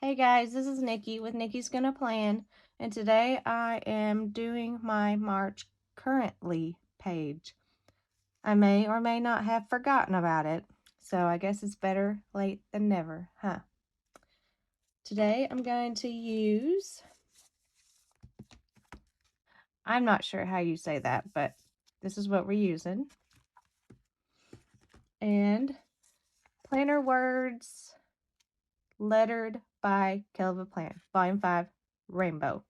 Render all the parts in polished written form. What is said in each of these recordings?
Hey guys, this is Nikki with Nikki's Gonna Plan, and today I am doing my March currently page. I may or may not have forgotten about it, so I guess it's better late than never, huh? Today I'm going to use, I'm not sure how you say that, but this is what we're using. And Planner Words, lettered by Kelva Plan, Volume 5, Rainbow.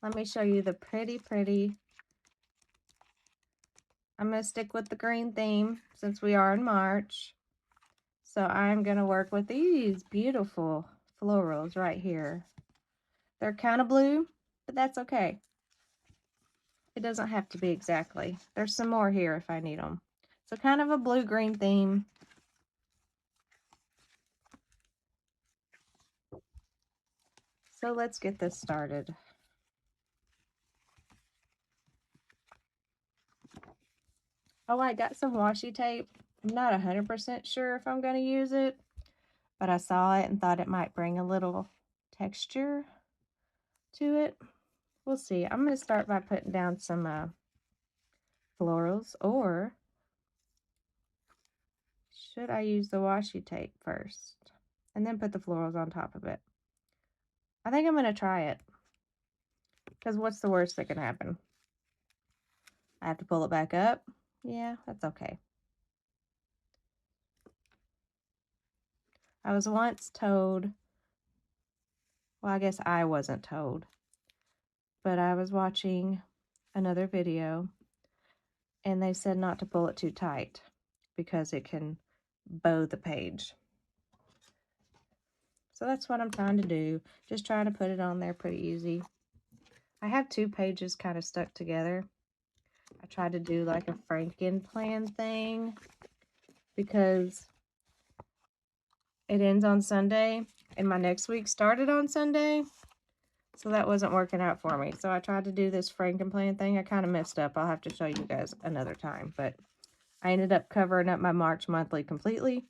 Let me show you the pretty. I'm going to stick with the green theme since we are in March. So I'm going to work with these beautiful florals right here. They're kind of blue, but that's okay. It doesn't have to be exactly. There's some more here if I need them. So kind of a blue-green theme. So let's get this started. Oh, I got some washi tape. I'm not 100% sure if I'm going to use it, but I saw it and thought it might bring a little texture to it. We'll see. I'm going to start by putting down some florals, or should I use the washi tape first and then put the florals on top of it? I think I'm going to try it, because what's the worst that can happen? I have to pull it back up. Yeah, that's okay. I was once told, well, I guess I wasn't told, but I was watching another video and they said not to pull it too tight because it can bow the page. So that's what I'm trying to do. Just trying to put it on there pretty easy. I have two pages kind of stuck together. I tried to do like a Franken plan thing because it ends on Sunday and my next week started on Sunday. So that wasn't working out for me. So I tried to do this Franken plan thing. I kind of messed up. I'll have to show you guys another time. But I ended up covering up my March monthly completely.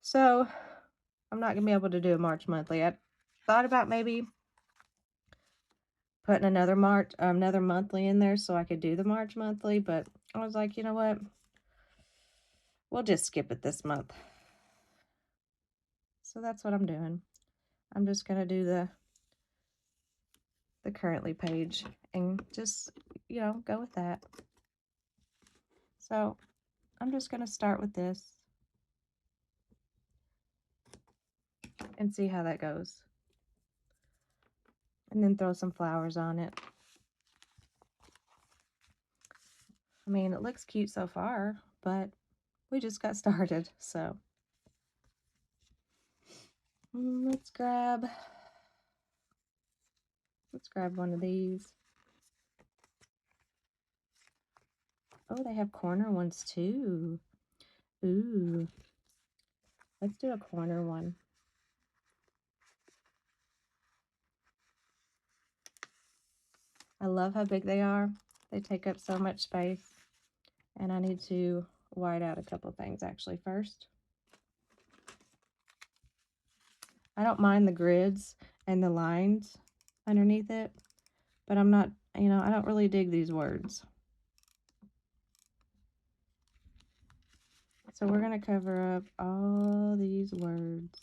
So I'm not going to be able to do a March monthly. I thought about maybe putting another monthly in there so I could do the March monthly. But I was like, you know what? We'll just skip it this month. So that's what I'm doing. I'm just going to do the currently page and just, go with that. So I'm just going to start with this and see how that goes. And then throw some flowers on it. I mean, it looks cute so far, but we just got started, so. Let's grab one of these. Oh, they have corner ones too. Ooh. Let's do a corner one. I love how big they are. They take up so much space. And I need to white out a couple things actually first. I don't mind the grids and the lines underneath it, but I'm not, I don't really dig these words. So we're going to cover up all these words.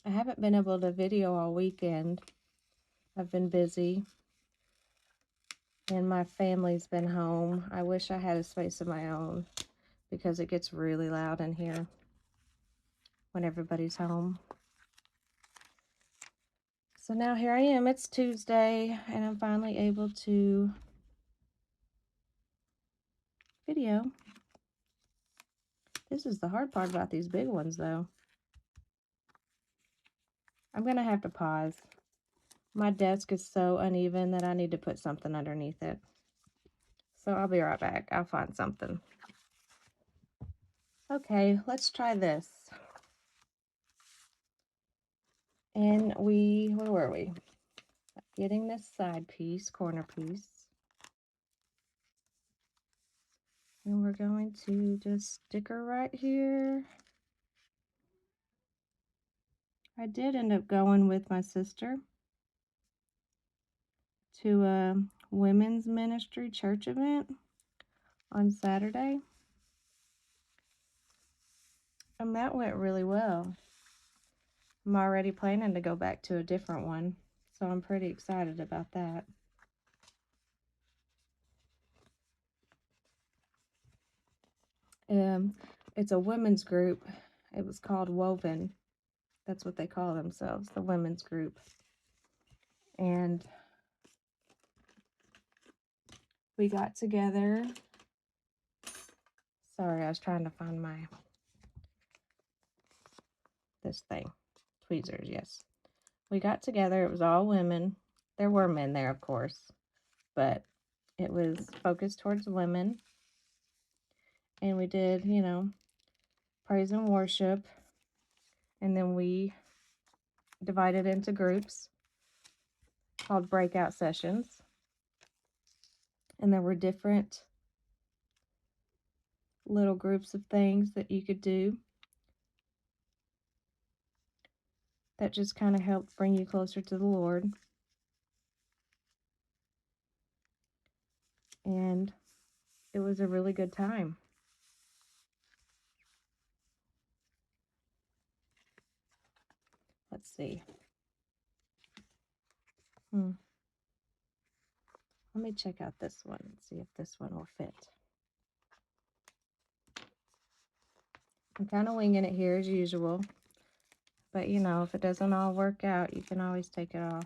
I haven't been able to video all weekend. I've been busy. And my family's been home. I wish I had a space of my own because it gets really loud in here when everybody's home. So now here I am. It's Tuesday and I'm finally able to video. This is the hard part about these big ones though. I'm going to have to pause. My desk is so uneven that I need to put something underneath it. So I'll be right back. I'll find something. Okay, let's try this. And where were we? Getting this side piece, corner piece. And we're going to just stick her right here. I did end up going with my sister to a women's ministry church event on Saturday. And that went really well. I'm already planning to go back to a different one, so I'm pretty excited about that. It's a women's group. It was called Woven. That's what they call themselves, the women's group. And we got together. Sorry, I was trying to find this thing. Tweezers, yes. We got together. It was all women. There were men there, of course, but it was focused towards women. And we did, praise and worship. And then we divided into groups called breakout sessions. And there were different little groups of things that you could do that just kind of helped bring you closer to the Lord. And it was a really good time. Let's see. Let me check out this one and see if this one will fit. I'm kind of winging it here as usual. But, if it doesn't all work out, you can always take it off.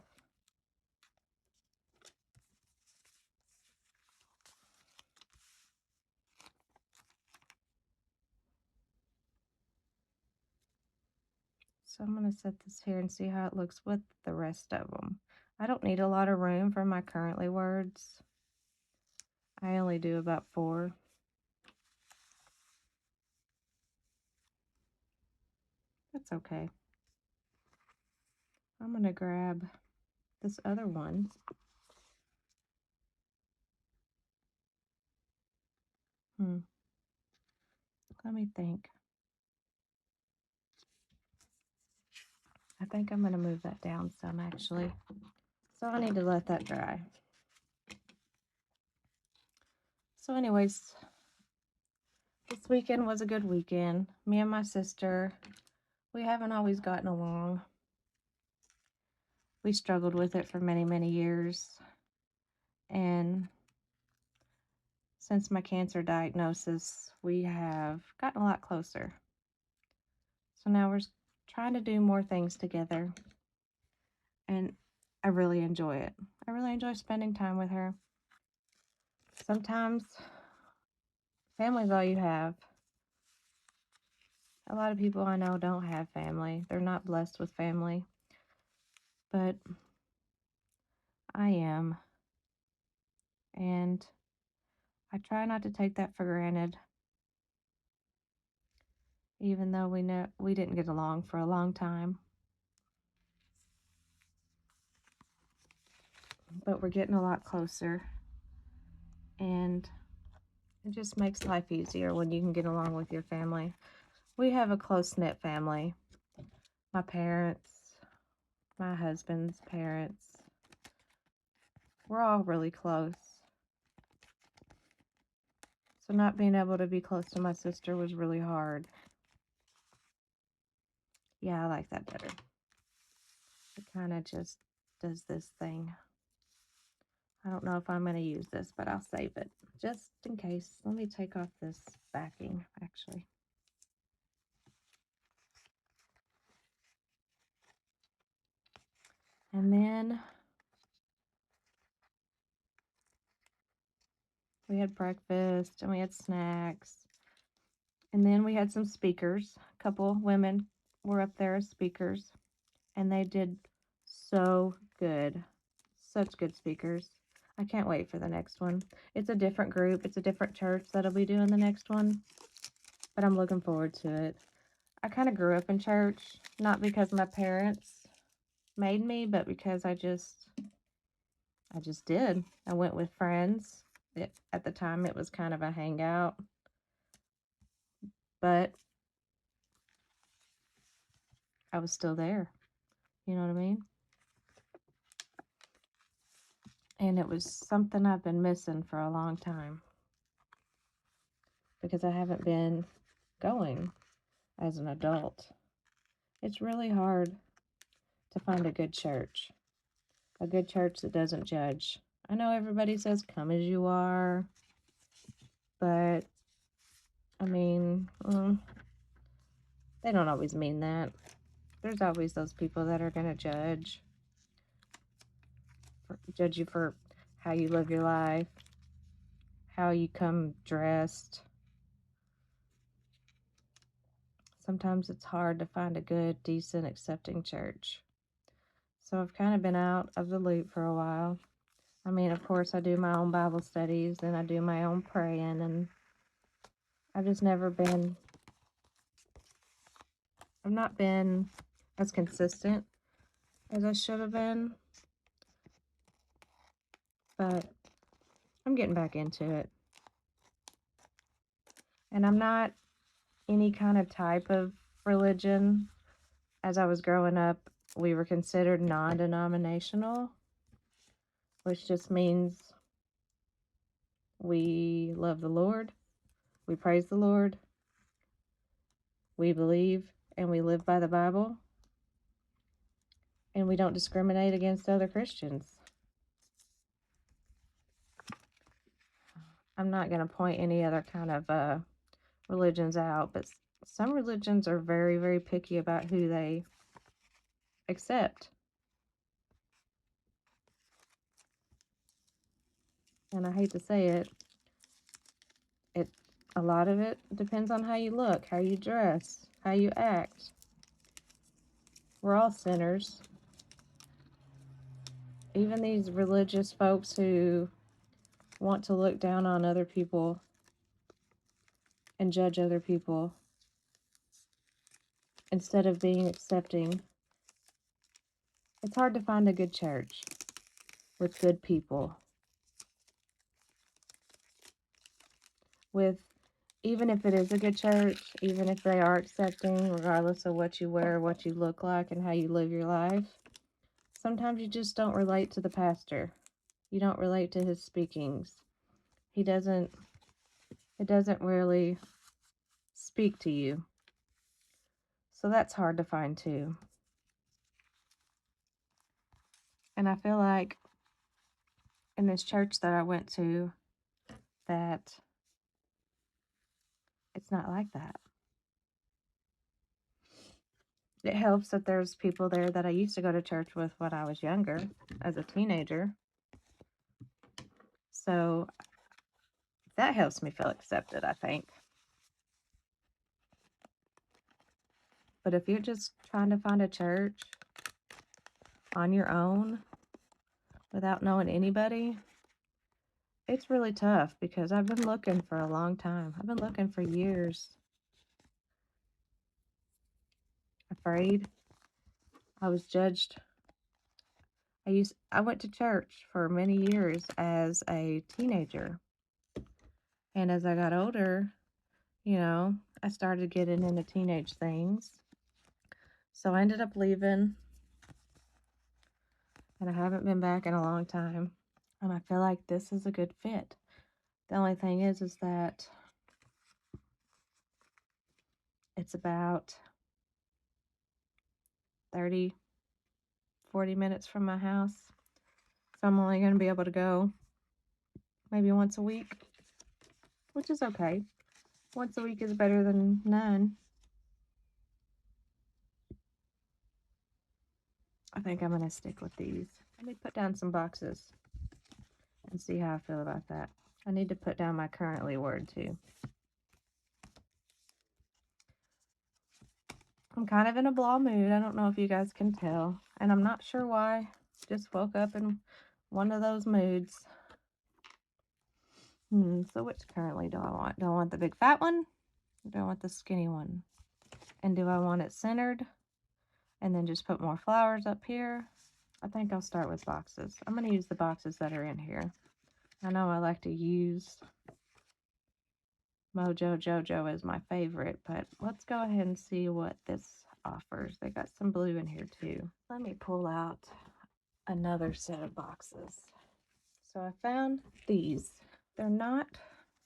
So I'm going to set this here and see how it looks with the rest of them. I don't need a lot of room for my currently words. I only do about 4. That's okay. I'm going to grab this other one. Let me think. I think I'm going to move that down some, actually. So I need to let that dry. So anyways, this weekend was a good weekend. Me and my sister, we haven't always gotten along. We struggled with it for many, many years. And since my cancer diagnosis, we have gotten a lot closer. So now we're trying to do more things together. And I really enjoy it. I really enjoy spending time with her. Sometimes family's all you have. A lot of people I know don't have family. They're not blessed with family. But I am. And I try not to take that for granted. Even though we know we didn't get along for a long time. But we're getting a lot closer. And it just makes life easier when you can get along with your family. We have a close-knit family. My parents, my husband's parents, we're all really close. So not being able to be close to my sister was really hard. Yeah, I like that better. It kind of just does this thing. I don't know if I'm going to use this, but I'll save it just in case. Let me take off this backing, actually. And then we had breakfast and we had snacks. And then we had some speakers. A couple women were up there as speakers. And they did so good. Such good speakers. I can't wait for the next one. It's a different group. It's a different church that'll be doing the next one. But I'm looking forward to it. I kind of grew up in church. Not because my parents made me, but because I just did. I went with friends. At the time, it was kind of a hangout. but I was still there. You know what I mean? And it was something I've been missing for a long time because I haven't been going as an adult. It's really hard to find a good church that doesn't judge. I know everybody says come as you are, but I mean, they don't always mean that. There's always those people that are going to judge you for how you live your life, how you come dressed. Sometimes it's hard to find a good, decent, accepting church. So I've kind of been out of the loop for a while. I mean, of course, I do my own Bible studies and I do my own praying, and I've just never been, I've not been as consistent as I should have been, but I'm getting back into it. And I'm not any kind of type of religion. As I was growing up, we were considered non-denominational, which just means we love the Lord, we praise the Lord, we believe and we live by the Bible, and we don't discriminate against other Christians. I'm not going to point any other kind of religions out, but some religions are very, very picky about who they accept. And I hate to say it, a lot of it depends on how you look, how you dress, how you act. We're all sinners. Even these religious folks who want to look down on other people and judge other people instead of being accepting. It's hard to find a good church with good people. Even if it is a good church, even if they are accepting, regardless of what you wear, what you look like, and how you live your life, sometimes you just don't relate to the pastor. You don't relate to his speakings. It doesn't really speak to you. So that's hard to find too. And I feel like in this church that I went to, that it's not like that. It helps that there's people there that I used to go to church with when I was younger, as a teenager. So that helps me feel accepted, I think. But if you're just trying to find a church on your own without knowing anybody, it's really tough because I've been looking for a long time. I've been looking for years. Afraid. I was judged. I went to church for many years as a teenager. And as I got older, I started getting into teenage things. So I ended up leaving, and I haven't been back in a long time. And I feel like this is a good fit. The only thing is that it's about 30, 40 minutes from my house. So I'm only going to be able to go maybe once a week, which is okay. Once a week is better than none. I think I'm going to stick with these. Let me put down some boxes and see how I feel about that. I need to put down my currently word too. I'm kind of in a blah mood. I don't know if you guys can tell. And I'm not sure why. Just woke up in one of those moods. So which currently do I want? Do I want the big fat one? Or do I want the skinny one? And do I want it centered? And then just put more flowers up here? I think I'll start with boxes. I'm going to use the boxes that are in here. I know I like to use Mojo Jojo is my favorite, but let's go ahead and see what this offers. They got some blue in here too. Let me pull out another set of boxes. So I found these. They're not,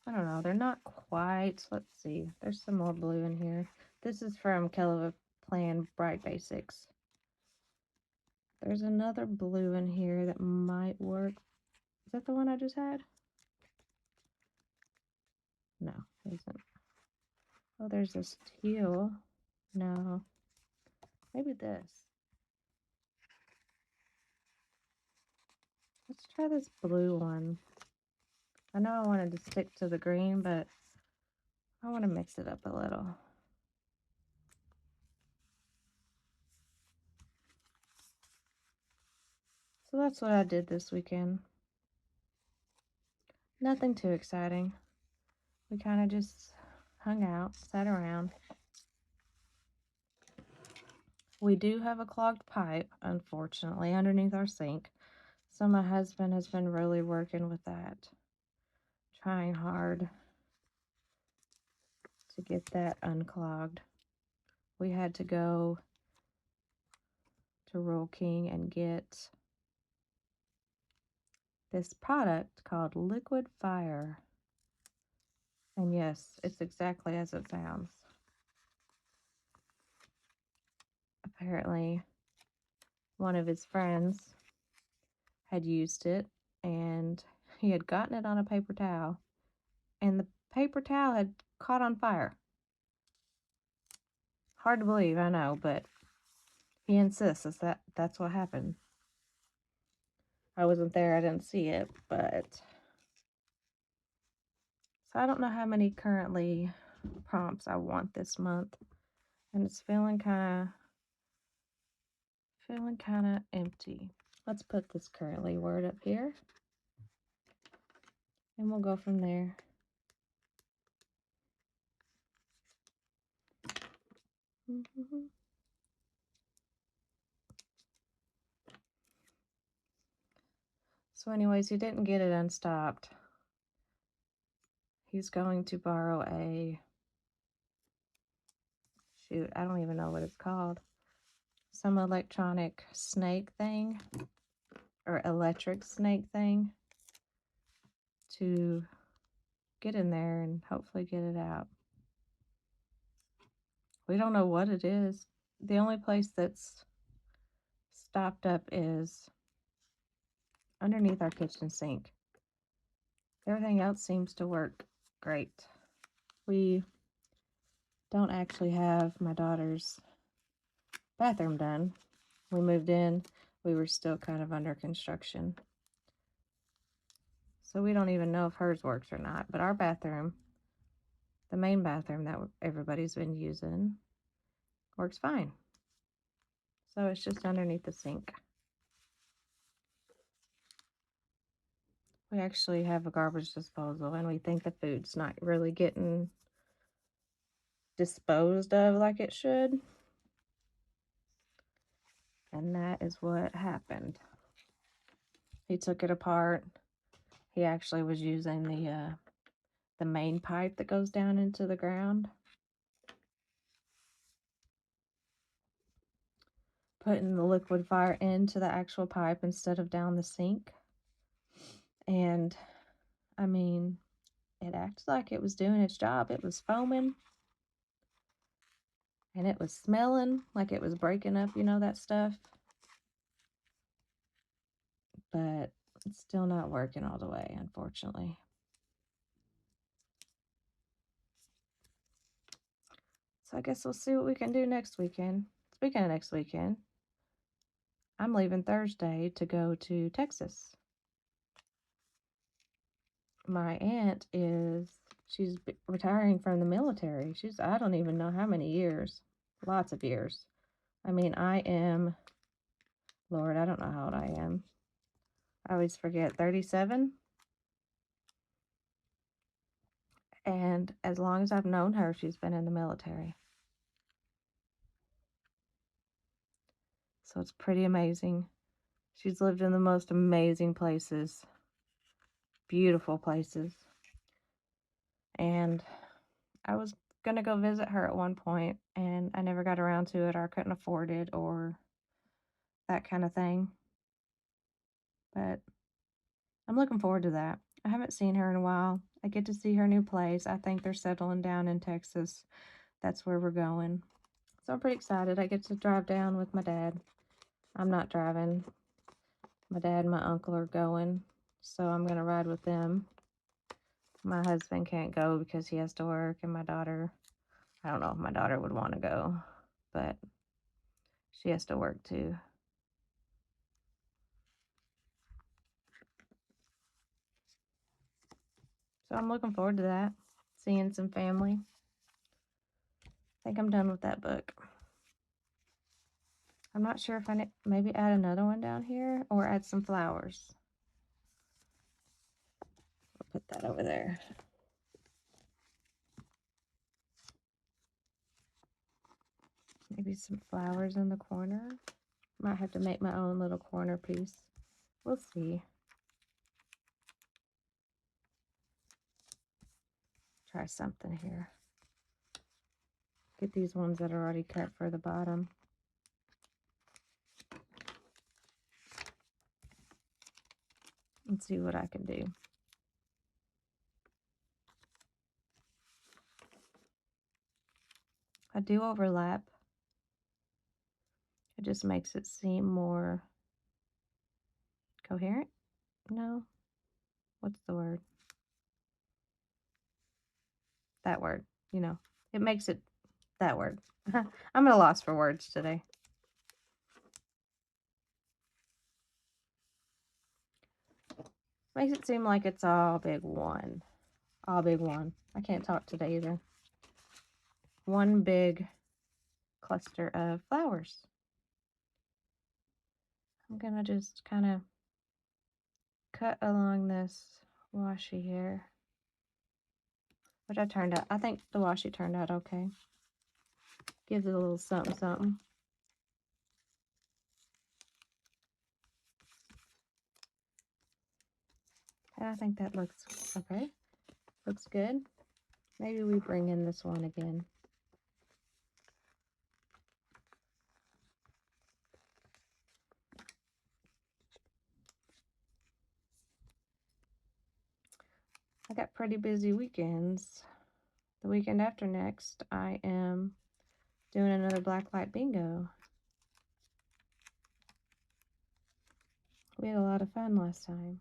I don't know, they're not quite, let's see, there's some more blue in here. This is from Kelva Plan Bright Basics. There's another blue in here that might work. Is that the one I just had? No, it isn't. Oh, there's this teal. No, maybe this. Let's try this blue one. I know I wanted to stick to the green, but I want to mix it up a little. So that's what I did this weekend. Nothing too exciting. We kind of just hung out, sat around. We do have a clogged pipe, unfortunately, underneath our sink. So my husband has been really working with that, trying hard to get that unclogged. We had to go to Rural King and get this product called Liquid Fire. And yes, it's exactly as it sounds. Apparently, one of his friends had used it and he had gotten it on a paper towel and the paper towel had caught on fire. Hard to believe, I know, but he insists that's what happened. I wasn't there, I didn't see it, but so I don't know how many currently prompts I want this month, and it's feeling kind of empty. Let's put this currently word up here, and we'll go from there. So anyways, he didn't get it unstopped. He's going to borrow a, shoot, I don't even know what it's called. Some electronic snake thing, or electric snake thing, to get in there and hopefully get it out. We don't know what it is. The only place that's stopped up is underneath our kitchen sink. Everything else seems to work great. We don't actually have my daughter's bathroom done. We moved in, we were still kind of under construction. So we don't even know if hers works or not. But our bathroom, the main bathroom that everybody's been using, works fine. So it's just underneath the sink. We actually have a garbage disposal and we think the food's not really getting disposed of like it should. And that is what happened. He took it apart. He actually was using the main pipe that goes down into the ground, putting the liquid fire into the actual pipe instead of down the sink. And I mean, it acted like it was doing its job. It was foaming and it was smelling like it was breaking up, you know, that stuff. But it's still not working all the way, unfortunately. So I guess we'll see what we can do next weekend. Speaking of next weekend, I'm leaving Thursday to go to Texas. My aunt she's retiring from the military. I don't even know how many years. Lots of years. I mean, Lord, I don't know how old I am. I always forget, 37? And as long as I've known her, she's been in the military. So it's pretty amazing. She's lived in the most amazing places. Beautiful places. And I was gonna go visit her at one point, and I never got around to it, or I couldn't afford it, or that kind of thing. But I'm looking forward to that. I haven't seen her in a while. I get to see her new place. I think they're settling down in Texas. That's where we're going. So I'm pretty excited. I get to drive down with my dad. I'm not driving. My dad and my uncle are going, so I'm going to ride with them. My husband can't go because he has to work, and my daughter, I don't know if my daughter would want to go, but she has to work too. So I'm looking forward to that, seeing some family. I think I'm done with that book. I'm not sure if I maybe add another one down here or add some flowers. I'll put that over there. Maybe some flowers in the corner. Might have to make my own little corner piece. We'll see. Try something here. Get these ones that are already cut for the bottom. And see what I can do. I do overlap. It just makes it seem more coherent. No? What's the word? That word. You know, it makes it that word. I'm at a loss for words today. Makes it seem like it's all big one. All big one. I can't talk today either. One big cluster of flowers. I'm gonna just kind of cut along this washi here, which I think the washi turned out okay. Gives it a little something something. And I think that looks okay. Looks good. Maybe we bring in this one again. I got pretty busy weekends. The weekend after next, I am doing another Blacklight Bingo. We had a lot of fun last time.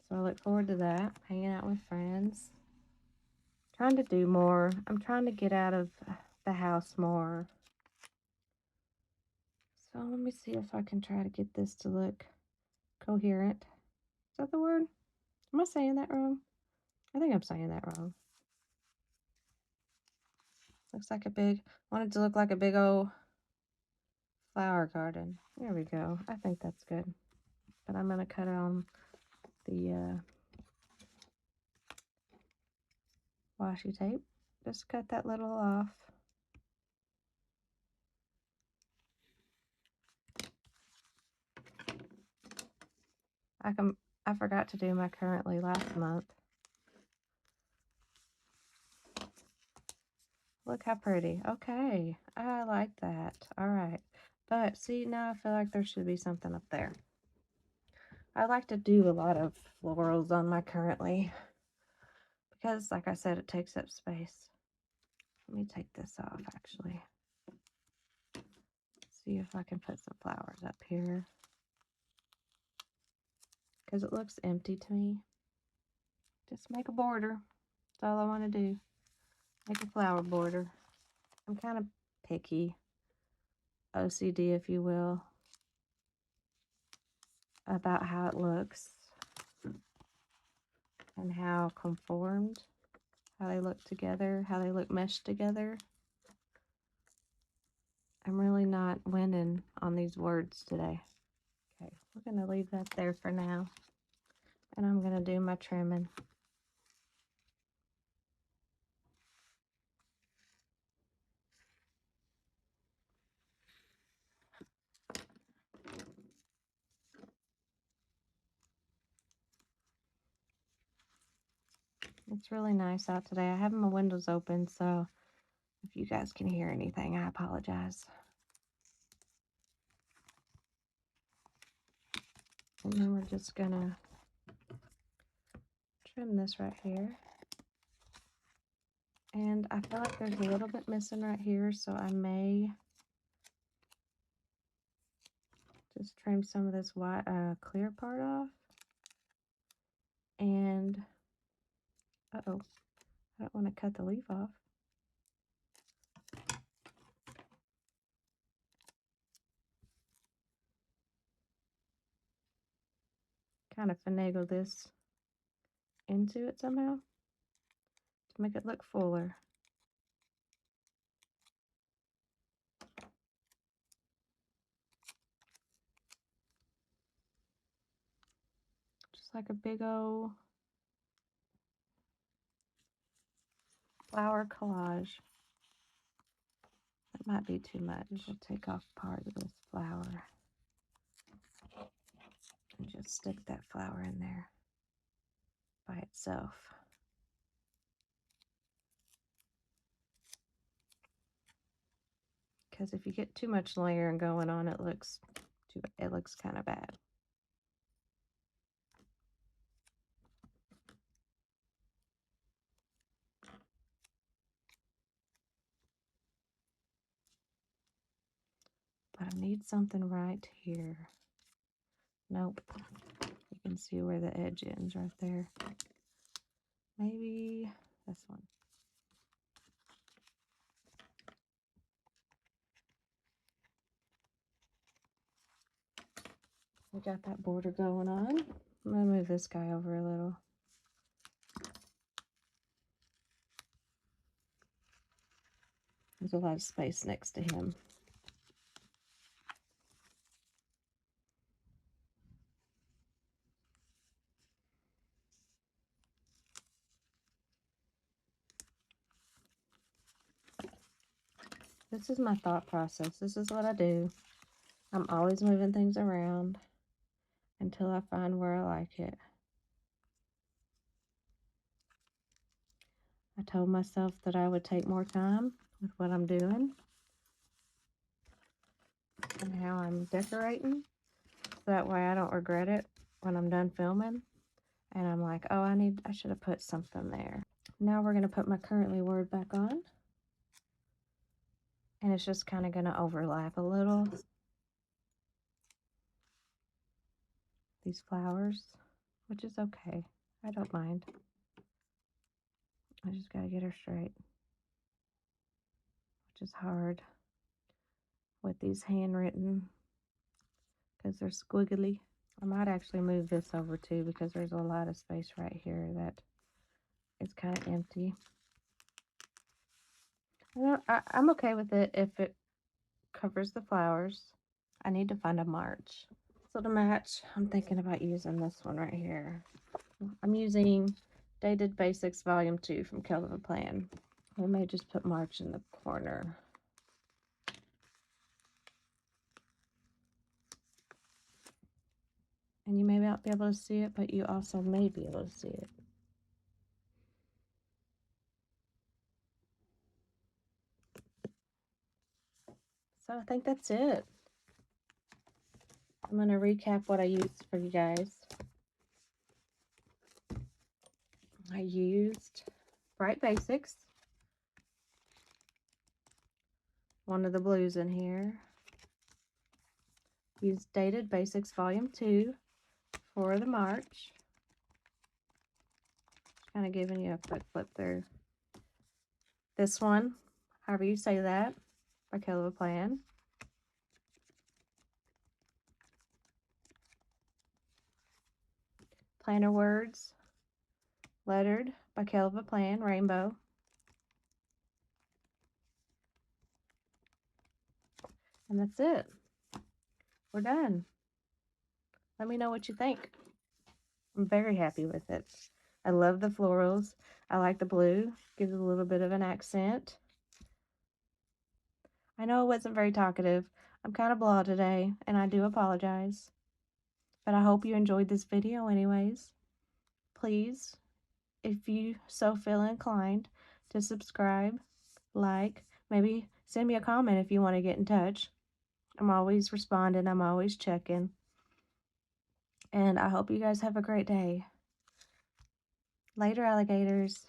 So I look forward to that, hanging out with friends. Trying to do more. I'm trying to get out of the house more. So let me see if I can try to get this to look coherent. Is that the word? Am I saying that wrong? I think I'm saying that wrong. Looks like want it to look like a big old flower garden. There we go. I think that's good. But I'm going to cut it on the washi tape. Just cut that little off. I forgot to do my currently last month. Look how pretty. Okay, I like that. All right. But see, now I feel like there should be something up there. I like to do a lot of florals on my currently because, like I said, it takes up space. Let me take this off, actually. See if I can put some flowers up here because it looks empty to me. Just make a border. That's all I want to do. Make a flower border. I'm kind of picky, OCD if you will, about how it looks and how conformed, how they look together, how they look meshed together. I'm really not winning on these words today. Okay, we're going to leave that there for now, and I'm going to do my trimming. It's really nice out today. I have my windows open, so if you guys can hear anything, I apologize. And then we're just gonna trim this right here. And I feel like there's a little bit missing right here, so I may just trim some of this white, clear part off. And, uh-oh, I don't want to cut the leaf off. Kind of finagle this into it somehow to make it look fuller. Just like a big old flower collage. That might be too much. We'll take off part of this flower and just stick that flower in there by itself. Because if you get too much layering going on, it looks kind of bad. But I need something right here. Nope. You can see where the edge ends right there. Maybe this one. We got that border going on. I'm gonna move this guy over a little. There's a lot of space next to him. This is my thought process. This is what I do. I'm always moving things around until I find where I like it. I told myself that I would take more time with what I'm doing and how I'm decorating, so that way I don't regret it when I'm done filming and I'm like, oh, I should have put something there. Now we're going to put my currently word back on, and it's just kind of going to overlap a little these flowers, which is okay. I don't mind. I just got to get her straight, which is hard with these handwritten because they're squiggly. I might actually move this over too, because there's a lot of space right here that is kind of empty. I'm okay with it if it covers the flowers. I need to find a March. So to match, I'm thinking about using this one right here. I'm using Dated Basics Volume 2 from Kelva Plan. We may just put March in the corner. And you may not be able to see it, but you also may be able to see it. So I think that's it. I'm going to recap what I used for you guys. I used Bright Basics, one of the blues in here. Used Dated Basics Volume 2 for the March. Kind of giving you a quick flip through. This one, however you say that, by Kelva Plan. Planner Words, lettered by Kelva Plan, Rainbow. And that's it. We're done. Let me know what you think. I'm very happy with it. I love the florals. I like the blue. Gives it a little bit of an accent. I know I wasn't very talkative. I'm kind of blah today, and I do apologize. But I hope you enjoyed this video anyways. Please if you so feel inclined to subscribe, like, maybe send me a comment if you want to get in touch. I'm always responding. I'm always checking. And I hope you guys have a great day. Later, alligators.